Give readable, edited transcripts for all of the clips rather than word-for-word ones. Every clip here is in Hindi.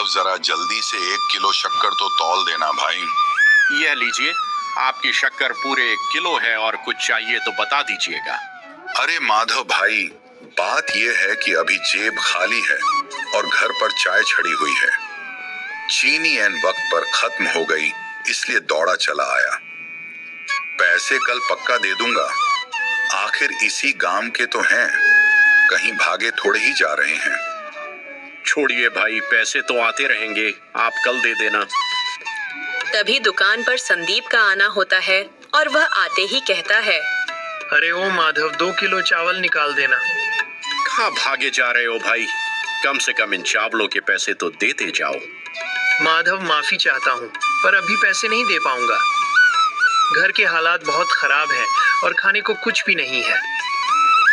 माधव, जरा जल्दी से 1 किलो शक्कर तो तौल देना भाई। यह लीजिए, आपकी शक्कर पूरे 1 किलो है और कुछ चाहिए तो बता दीजिएगा। अरे माधव भाई, बात यह है कि अभी जेब खाली है और घर पर चाय छड़ी हुई है। चीनी एन वक्त पर खत्म हो गई, इसलिए दौड़ा चला आया। पैसे कल पक्का दे दूंगा, आखिर इसी गांव के तो हैं, कहीं भागे थोड़े ही जा रहे हैं। छोड़िए भाई, पैसे तो आते रहेंगे, आप कल दे देना। तभी दुकान पर संदीप का आना होता है और वह आते ही कहता है, अरे ओ माधव, 2 किलो चावल निकाल देना। कहाँ भागे जा रहे हो भाई, कम से कम इन चावलों के पैसे तो देते जाओ। माधव, माफी चाहता हूँ, पर अभी पैसे नहीं दे पाऊंगा। घर के हालात बहुत खराब हैं और खाने को कुछ भी नहीं है।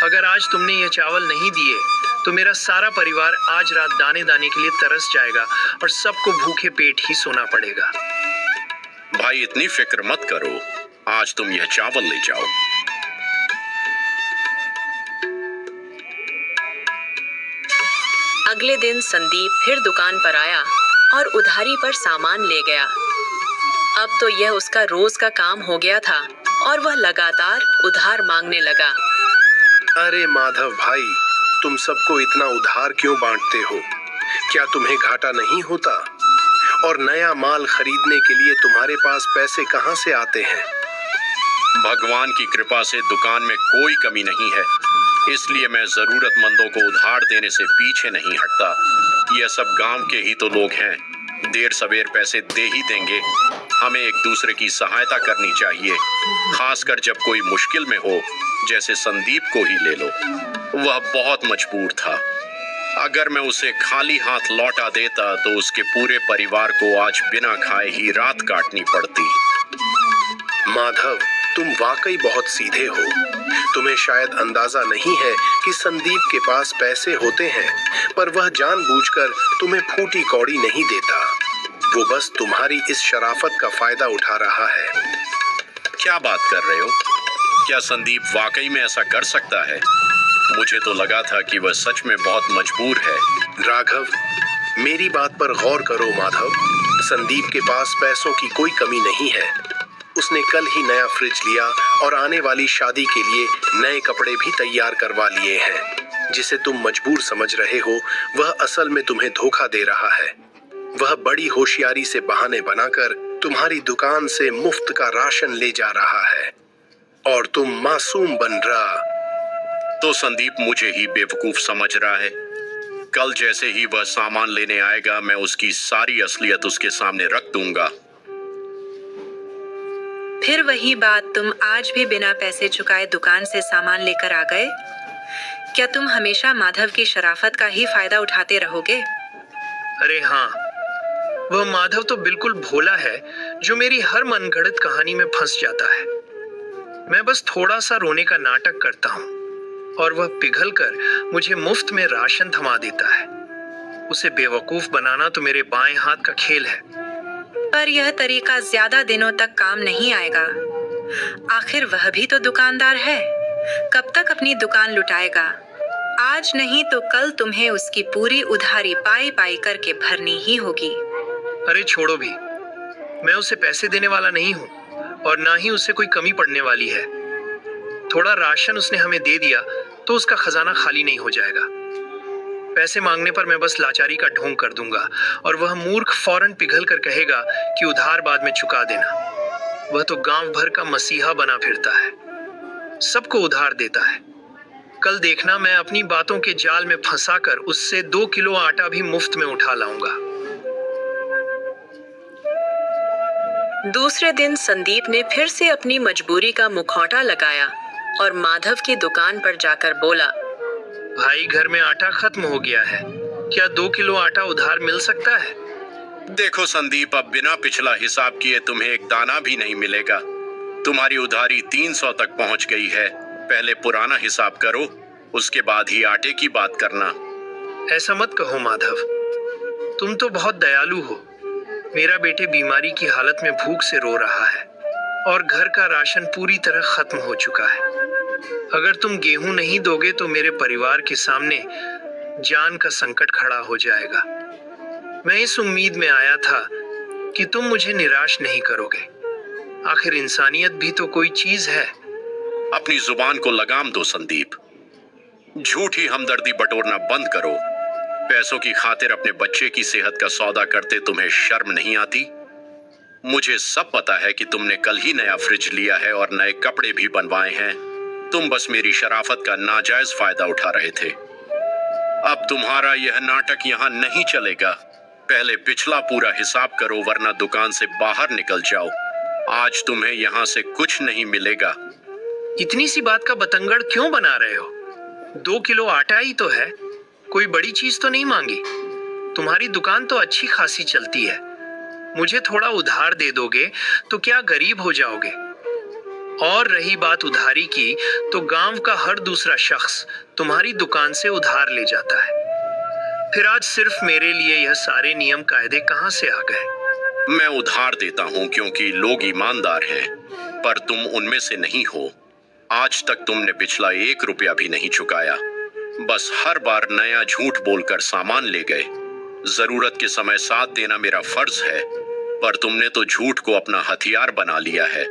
अगर आज तुमने ये चावल नहीं दिए तो मेरा सारा परिवार आज रात दाने दाने के लिए तरस जाएगा और सबको भूखे पेट ही सोना पड़ेगा। भाई इतनी फिक्र मत करो, आज तुम यह चावल ले जाओ। अगले दिन संदीप फिर दुकान पर आया और उधारी पर सामान ले गया। अब तो यह उसका रोज का काम हो गया था और वह लगातार उधार मांगने लगा। अरे माधव भाई, तुम सबको इतना उधार क्यों बांटते हो? क्या तुम्हें घाटा नहीं होता? और नया माल खरीदने के लिए तुम्हारे पास पैसे कहाँ से आते हैं? भगवान की कृपा से दुकान में कोई कमी नहीं है, इसलिए मैं जरूरतमंदों को उधार देने से पीछे नहीं हटता। यह सब गांव के ही तो लोग हैं, देर सवेर पैसे दे ही देंगे। हमें एक दूसरे की सहायता करनी चाहिए, खासकर जब कोई मुश्किल में हो। जैसे संदीप को ही ले लो, वह बहुत मजबूर था। अगर मैं उसे खाली हाथ लौटा देता तो उसके पूरे परिवार को आज बिना खाए ही रात काटनी पड़ती। माधव, तुम वाकई बहुत सीधे हो। तुम्हें शायद अंदाजा नहीं है कि संदीप के पास पैसे होते हैं, पर वह जानबूझकर तुम्हें फूटी कौड़ी नहीं देता। वो बस तुम्हारी इस शराफत का फायदा उठा रहा है। क्या बात कर रहे हो? क्या संदीप वाकई में ऐसा कर सकता है? मुझे तो लगा था कि वह सच में बहुत मजबूर है। राघव, मेरी बात पर गौर करो माधव। संदीप के पास पैसों की कोई कमी नहीं है। उसने कल ही नया फ्रिज लिया और आने वाली शादी के लिए नए कपड़े भी तैयार करवा लिए हैं। जिसे तुम मजबूर समझ रहे हो, वह असल में तुम्हें धोखा दे रहा है। वह बड़ी होशियारी से बहाने बनाकर तुम्हारी दुकान से मुफ्त का राशन ले जा रहा है और तुम मासूम बन रहा। तो संदीप मुझे ही बेवकूफ समझ रहा है। कल जैसे ही वह सामान लेने आएगा, मैं उसकी सारी असलियत उसके सामने रख दूंगा। फिर वही बात, तुम आज भी बिना पैसे चुकाए दुकान से सामान लेकर आ गए। क्या तुम हमेशा माधव की शराफत का ही फायदा उठाते रहोगे? अरे हाँ, वह माधव तो बिल्कुल भोला है जो मेरी हर मनगढ़ंत कहानी में फंस जाता है। मैं बस थोड़ा सा रोने का नाटक करता हूँ और वह पिघलकर मुझे मुफ्त में राशन थमा देता है। उसे बेवकूफ बनाना तो मेरे बाएं हाथ का खेल है। पर यह तरीका ज्यादा दिनों तक काम नहीं आएगा। आखिर वह भी तो दुकानदार है, कब तक अपनी दुकान लुटाएगा? आज नहीं तो कल तुम्हें उसकी पूरी उधारी पाई पाई करके भरनी ही होगी। अरे छोड़ो भी, मैं उसे पैसे देने वाला नहीं हूँ और ना ही उसे कोई कमी पड़ने वाली है। थोड़ा राशन उसने हमें दे दिया तो उसका खजाना खाली नहीं हो जाएगा। पैसे मांगने पर मैं बस लाचारी का ढोंग कर दूंगा और वह मूर्ख फौरन पिघल कर कहेगा कि उधार बाद में चुका देना। वह तो गांव भर का मसीहा बना फिरता है, सबको उधार देता है। कल देखना, मैं अपनी बातों के जाल में फंसाकर उससे 2 किलो आटा भी मुफ्त में उठा लाऊंगा। दूसरे दिन संदीप ने फिर से अपनी मजबूरी का मुखौटा लगाया और माधव की दुकान पर जाकर बोला, भाई, घर में आटा खत्म हो गया है, क्या 2 किलो आटा उधार मिल सकता है? देखो संदीप, अब बिना पिछला हिसाब किए तुम्हें एक दाना भी नहीं मिलेगा। तुम्हारी उधारी 300 तक पहुंच गई है। पहले पुराना हिसाब करो, उसके बाद ही आटे की बात करना। ऐसा मत कहो माधव, तुम तो बहुत दयालु हो। मेरा बेटे बीमारी की हालत में भूख से रो रहा है और घर का राशन पूरी तरह खत्म हो चुका है। अगर तुम गेहूं नहीं दोगे तो मेरे परिवार के सामने जान का संकट खड़ा हो जाएगा। मैं इस उम्मीद में आया था कि तुम मुझे निराश नहीं करोगे। आखिर इंसानियत भी तो कोई चीज है। अपनी जुबान को लगाम दो संदीप। झूठी हमदर्दी बटोरना बंद करो। पैसों की खातिर अपने बच्चे की सेहत का सौदा करते तुम्हें शर्म नहीं आती? मुझे सब पता है कि तुमने कल ही नया फ्रिज लिया है और नए कपड़े भी बनवाए हैं। तुम बस मेरी शराफत का नाजायज फायदा उठा रहे थे। अब तुम्हारा यह नाटक यहाँ नहीं चलेगा। पहले पिछला पूरा हिसाब करो, वरना दुकान से बाहर निकल जाओ। आज तुम्हें यहाँ से कुछ नहीं मिलेगा। इतनी सी बात का बतंगड़ क्यों बना रहे हो? 2 किलो आटा ही तो है, कोई बड़ी चीज तो नहीं मांगी। तुम्हारी दुकान तो अच्छी खासी चलती है। मुझे थोड़ा उधार दे दोगे तो क्या गरीब हो जाओगे? और रही बात उधारी की, तो गांव का हर दूसरा शख्स तुम्हारी दुकान से उधार ले जाता है। फिर आज सिर्फ मेरे लिए यह सारे नियम कायदे कहां से आ गए? मैं उधार देता हूँ क्योंकि लोग ईमानदार हैं, पर तुम उनमें से नहीं हो। आज तक तुमने पिछला 1 रुपया भी नहीं चुकाया। बस हर बार नया झूठ बोलकर सामान ले गए। जरूरत के समय साथ देना मेरा फर्ज है, पर तुमने तो झूठ को अपना हथियार बना लिया है।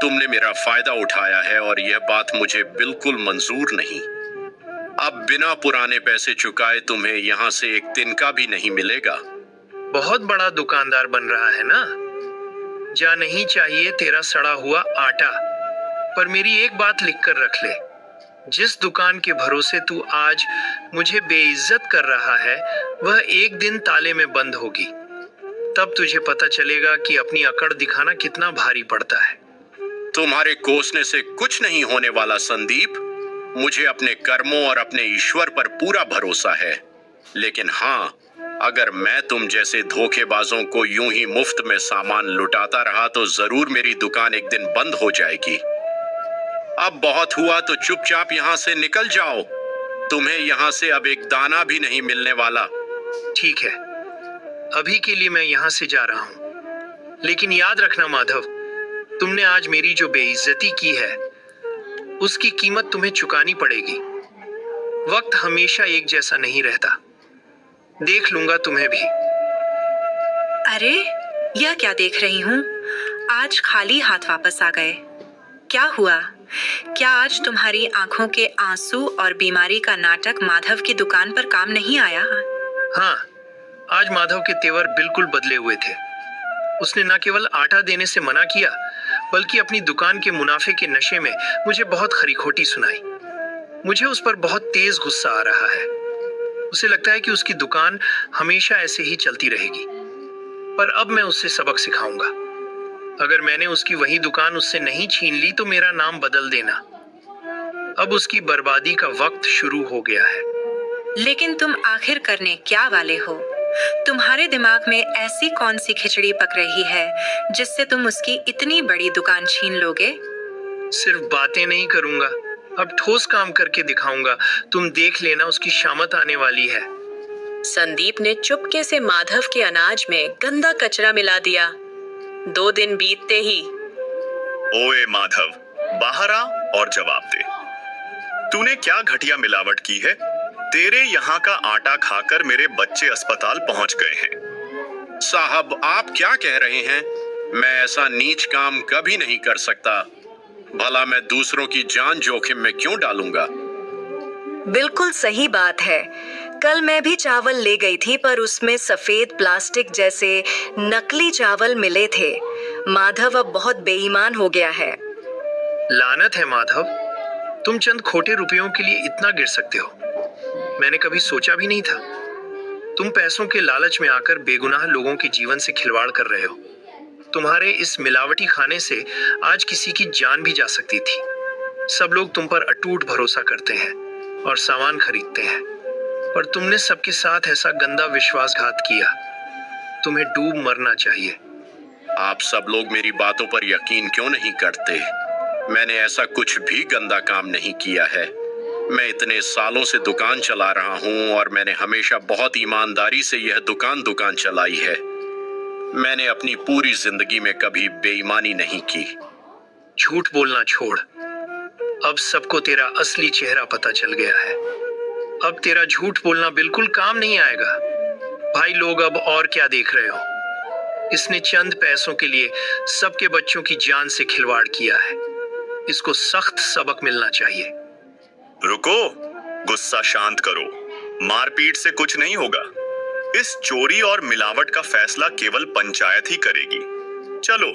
तुमने मेरा फायदा उठाया है और यह बात मुझे बिल्कुल मंजूर नहीं। अब बिना पुराने पैसे चुकाए तुम्हें यहाँ से एक तिनका भी नहीं मिलेगा। बहुत बड़ा दुकानदार बन रहा है ना? जा नहीं चाहिए तेरा सड़ा हुआ आटा, पर मेरी एक बात लिख कर रख ले। जिस दुकान के भरोसे तू आज मुझे बेइज्जत कर रहा है, वह एक दिन ताले में बंद होगी। तब तुझे पता चलेगा कि अपनी अकड़ दिखाना कितना भारी पड़ता है। तुम्हारे कोसने से कुछ नहीं होने वाला संदीप। मुझे अपने कर्मों और अपने ईश्वर पर पूरा भरोसा है। लेकिन हाँ, अगर मैं तुम जैसे धोखेबाजों को यूं ही मुफ्त में सामान लुटाता रहा तो जरूर मेरी दुकान एक दिन बंद हो जाएगी। अब बहुत हुआ तो चुपचाप यहाँ से निकल जाओ। तुम्हें यहाँ से अब एक दाना भी नहीं मिलने वाला। ठीक है, अभी के लिए मैं यहाँ से जा रहा हूँ। लेकिन याद रखना माधव, तुमने आज मेरी जो बेइज्जती की है, उसकी कीमत तुम्हें चुकानी पड़ेगी। वक्त हमेशा एक जैसा नहीं रहता। देख लूंगा तुम्हें भी। अरे, यह क्या देख रही हूँ? आज खाली हाथ वापस आ गए। क्या हुआ? क्या आज तुम्हारी आंखों के आंसू और बीमारी का नाटक माधव की दुकान पर काम नहीं आया? हाँ, आज माधव के तेवर बिल्कुल बदले हुए थे। उसने न केवल आटा देने से मना किया, बल्कि अपनी दुकान के मुनाफे के नशे में मुझे बहुत खरी-खोटी सुनाई। मुझे उस पर बहुत तेज गुस्सा आ रहा है। उसे लगता है कि उसकी दुकान हमेशा ऐसे ही चलती रहेगी। पर अब मैं उससे सबक सिखाऊंगा। अगर मैंने उसकी वही दुकान उससे नहीं छीन ली तो मेरा नाम बदल देना। अब उसकी बर्बादी का वक्त शुरू हो गया है। लेकिन तुम आखिर करने क्या वाले हो? तुम्हारे दिमाग में ऐसी कौन सी खिचड़ी पक रही है जिससे तुम उसकी इतनी बड़ी दुकान छीन लोगे? सिर्फ बातें नहीं करूंगा, अब ठोस काम करके दिखाऊंगा। तुम देख लेना, उसकी शामत आने वाली है। संदीप ने चुपके से माधव के अनाज में गंदा कचरा मिला दिया। 2 दिन बीतते ही ओए माधव, बाहर आ और जवाब दे। तूने क्या घटिया मिलावट की है? तेरे यहाँ का आटा खाकर मेरे बच्चे अस्पताल पहुंच गए हैं। साहब, आप क्या कह रहे हैं? मैं ऐसा नीच काम कभी नहीं कर सकता। भला मैं दूसरों की जान जोखिम में क्यों डालूंगा? बिल्कुल सही बात है। कल मैं भी चावल ले गई थी, पर उसमें सफेद प्लास्टिक जैसे नकली चावल मिले थे। माधव अब बहुत बेईमान हो गया है। लानत है माधव, तुम चंद खोटे रुपयों के लिए इतना गिर सकते हो। मैंने कभी सोचा भी नहीं था। तुम पैसों के लालच में आकर बेगुनाह लोगों के जीवन से खिलवाड़ कर रहे हो। तुम्हारे इस मिलावटी खाने से आज किसी की जान भी जा सकती थी। सब लोग तुम पर अटूट भरोसा करते हैं और सामान खरीदते हैं, पर तुमने सबके साथ ऐसा गंदा विश्वासघात किया। तुम्हें डूब मरना चाहिए। आप सब लोग मेरी बातों पर यकीन क्यों नहीं करते? मैंने ऐसा कुछ भी गंदा काम नहीं किया है। मैं इतने सालों से दुकान चला रहा हूँ और मैंने हमेशा बहुत ईमानदारी से यह दुकान चलाई है। मैंने अपनी पूरी जिंदगी में कभी बेईमानी नहीं की। झूठ बोलना छोड़। अब सबको तेरा असली चेहरा पता चल गया है। अब तेरा झूठ बोलना बिल्कुल काम नहीं आएगा। भाई लोग अब और क्या देख रहे हो? इसने चंद पैसों के लिए सबके बच्चों की जान से खिलवाड़ किया है। इसको सख्त सबक मिलना चाहिए। रुको, गुस्सा शांत करो। मारपीट से कुछ नहीं होगा। इस चोरी और मिलावट का फैसला केवल पंचायत ही करेगी। चलो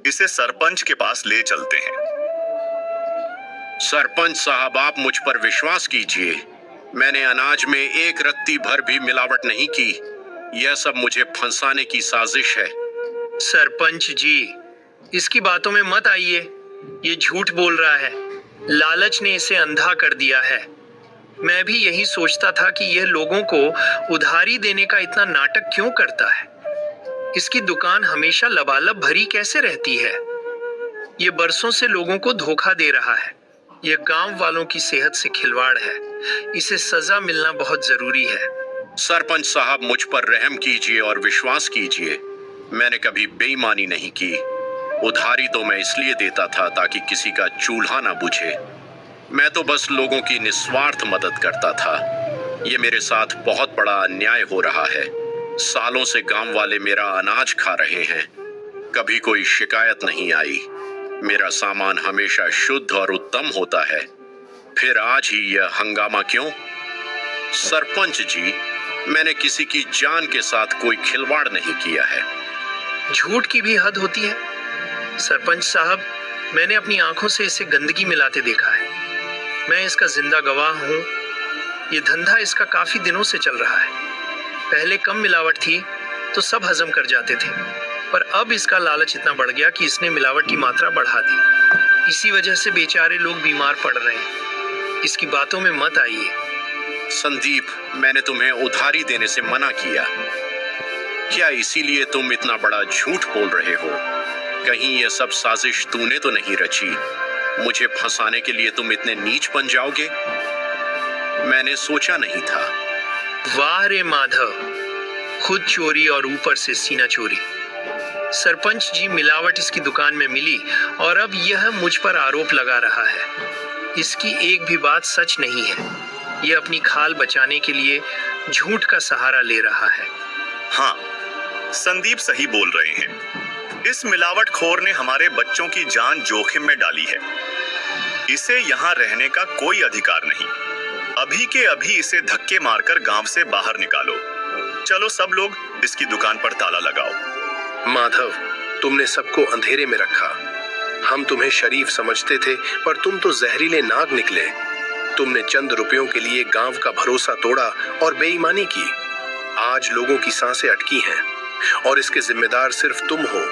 इसे सरपंच के पास ले चलते हैं। सरपंच साहब, आप मुझ पर विश्वास कीजिए। मैंने अनाज में एक रत्ती भर भी मिलावट नहीं की। यह सब मुझे फंसाने की साजिश है। सरपंच जी, इसकी बातों में मत आइए। ये झूठ बोल रहा है। लालच ने इसे अंधा कर दिया है। मैं भी यही सोचता था कि यह लोगों को उधारी देने का इतना नाटक क्यों करता है। इसकी दुकान हमेशा लबालब भरी कैसे रहती है? ये बरसों से लोगों को धोखा दे रहा है। यह गांव वालों की सेहत से खिलवाड़ है। इसे सजा मिलना बहुत जरूरी है। सरपंच साहब, मुझ पर रहम कीजिए और विश्वास कीजिए। मैंने कभी बेईमानी नहीं की। उधारी तो मैं इसलिए देता था ताकि किसी का चूल्हा ना बुझे। मैं तो बस लोगों की निस्वार्थ मदद करता था। ये मेरे साथ बहुत बड़ा अन्याय हो रहा है। सालों से गांव वाले मेरा अनाज खा रहे हैं। कभी कोई शिकायत नहीं आई। मेरा सामान हमेशा शुद्ध और उत्तम होता है। फिर आज ही यह हंगामा क्यों? सरपंच जी, मैंने किसी की जान के साथ कोई खिलवाड़ नहीं किया है। झूठ की भी हद होती है। सरपंच साहब, मैंने अपनी आंखों से इसे गंदगी मिलाते देखा है। मैं इसका जिंदा गवाह हूँ। ये धंधा इसका काफी दिनों से चल रहा है। पहले कम मिलावट थी तो सब हजम कर जाते थे, पर अब इसका लालच इतना बढ़ गया कि इसने मिलावट की मात्रा बढ़ा दी। इसी वजह से बेचारे लोग बीमार पड़ रहे हैं। इसकी बातों में मत आइए। संदीप, मैंने तुम्हें उधारी देने से मना किया। क्या इसीलिए तुम इतना बड़ा झूठ बोल रहे हो? कहीं यह सब साजिश तूने तो नहीं रची? मुझे फंसाने के लिए तुम इतने नीच बन जाओगे? मैंने सोचा नहीं था। वाह रे माधव, खुद चोरी और ऊपर से सीना चोरी। सरपंच जी, मिलावट इसकी दुकान में मिली और अब यह मुझ पर आरोप लगा रहा है। इसकी एक भी बात सच नहीं है। यह अपनी खाल बचाने के लिए झूठ का सहारा ले रहा है। हाँ, संदीप सही बोल रहे हैं। इस मिलावटखोर ने हमारे बच्चों की जान जोखिम में डाली है। इसे यहाँ रहने का कोई अधिकार नहीं। अभी के अभी इसे धक्के मारकर गांव से बाहर निकालो। चलो सब लोग इसकी दुकान पर ताला लगाओ। माधव, तुमने सबको अंधेरे में रखा। हम तुम्हें शरीफ समझते थे, पर तुम तो जहरीले नाग निकले। तुमने चंद रुपयों के लिए गांव का भरोसा तोड़ा और बेईमानी की। आज लोगों की सांसें अटकी हैं और इसके जिम्मेदार सिर्फ तुम हो।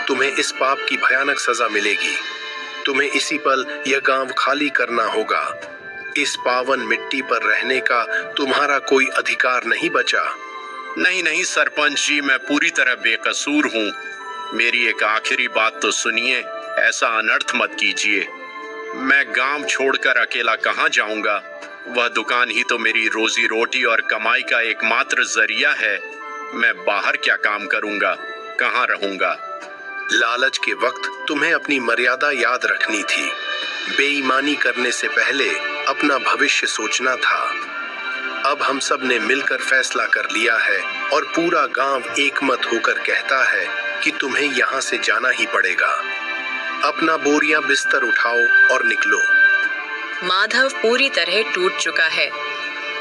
तुम्हें इस पाप की भयानक सजा मिलेगी। तुम्हें इसी पल यह गांव खाली करना होगा। इस पावन मिट्टी पर रहने का तुम्हारा कोई अधिकार नहीं बचा। नहीं नहीं सरपंच जी, मैं पूरी तरह बेकसूर हूँ। मेरी एक आखिरी बात तो सुनिए। ऐसा अनर्थ मत कीजिए। मैं गांव छोड़कर अकेला कहाँ जाऊंगा? वह दुकान ही तो मेरी रोजी रोटी और कमाई का एकमात्र जरिया है। मैं बाहर क्या काम करूंगा? कहाँ रहूंगा? लालच के वक्त तुम्हें अपनी मर्यादा याद रखनी थी। बेईमानी करने से पहले अपना भविष्य सोचना था। अब हम सब ने मिलकर फैसला कर लिया है और पूरा गांव एकमत होकर कहता है कि तुम्हें यहाँ से जाना ही पड़ेगा। अपना बोरियां बिस्तर उठाओ और निकलो। माधव पूरी तरह टूट चुका है।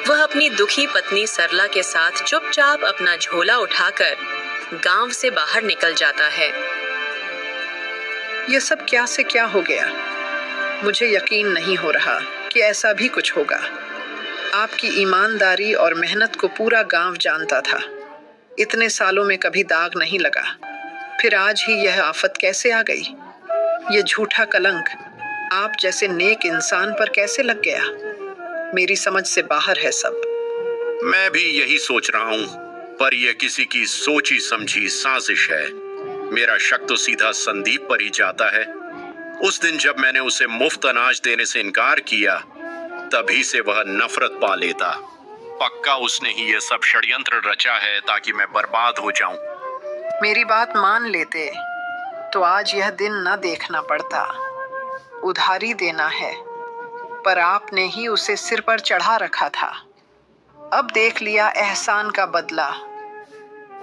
वह अपनी दुखी पत्नी सरला के साथ चुपचाप अपना झोला उठाकर गांव से बाहर निकल जाता है। यह सब क्या से क्या हो गया? मुझे यकीन नहीं हो रहा कि ऐसा भी कुछ होगा। आपकी ईमानदारी और मेहनत को पूरा गांव जानता था। इतने सालों में कभी दाग नहीं लगा, फिर आज ही यह आफत कैसे आ गई? यह झूठा कलंक आप जैसे नेक इंसान पर कैसे लग गया? मेरी समझ से बाहर है सब। मैं भी यही सोच रहा हूँ, पर यह किसी की सोची समझी साजिश है। मेरा शक तो सीधा संदीप पर ही जाता है। उस दिन जब मैंने उसे मुफ्त अनाज देने से इनकार किया, तभी से वह नफरत पा लेता। पक्का उसने ही यह सब षड्यंत्र रचा है ताकि मैं बर्बाद हो जाऊं। मेरी बात मान लेते तो आज यह दिन न देखना पड़ता। उधारी देना है, पर आपने ही उसे सिर पर चढ़ा रखा था। अब देख लिया एहसान का बदला।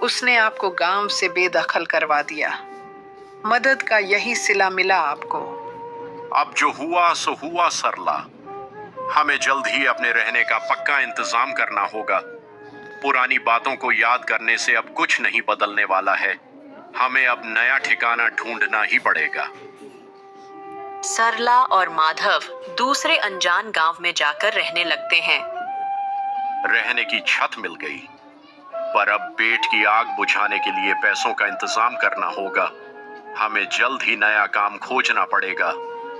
उसने आपको गांव से बेदखल करवा दिया। मदद का यही सिला मिला आपको। अब जो हुआ सो हुआ सरला। हमें जल्द ही अपने रहने का पक्का इंतजाम करना होगा। पुरानी बातों को याद करने से अब कुछ नहीं बदलने वाला है। हमें अब नया ठिकाना ढूंढना ही पड़ेगा। सरला और माधव दूसरे अनजान गांव में जाकर रहने लगते हैं। रहने की छत मिल गई, पर अब पेट की आग बुझाने के लिए पैसों का इंतजाम करना होगा। हमें जल्द ही नया काम खोजना पड़ेगा।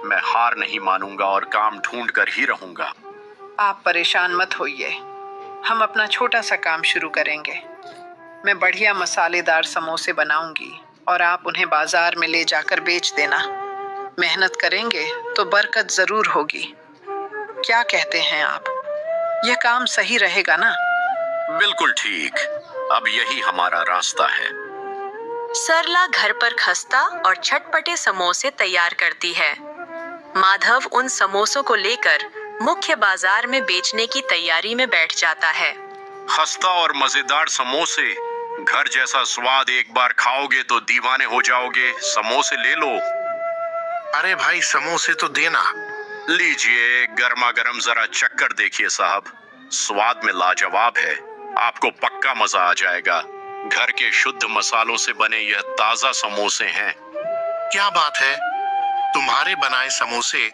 मैं हार नहीं मानूंगा और काम ढूंढ कर ही रहूंगा। आप परेशान मत होइए, हम अपना छोटा सा काम शुरू करेंगे। मैं बढ़िया मसालेदार समोसे बनाऊंगी और आप उन्हें बाजार में ले जाकर बेच देना। मेहनत करेंगे तो बरकत जरूर होगी। क्या कहते हैं आप? यह काम सही रहेगा ना? बिल्कुल ठीक। अब यही हमारा रास्ता है। सरला घर पर खस्ता और चटपटे समोसे तैयार करती है। माधव उन समोसों को लेकर मुख्य बाजार में बेचने की तैयारी में बैठ जाता है। खस्ता और मजेदार समोसे, घर जैसा स्वाद एक बार खाओगे तो दीवाने हो जाओगे। समोसे ले लो। अरे भाई, समोसे तो देना। लीजिए, गर्मा गर्म जरा चक्कर देखिए साहब। स्वाद में लाजवाब है। आपको पक्का मजा आ जाएगा। घर के शुद्ध मसालों से बने यह ताजा समोसे हैं। क्या बात है, तुम्हारे बनाए समोसे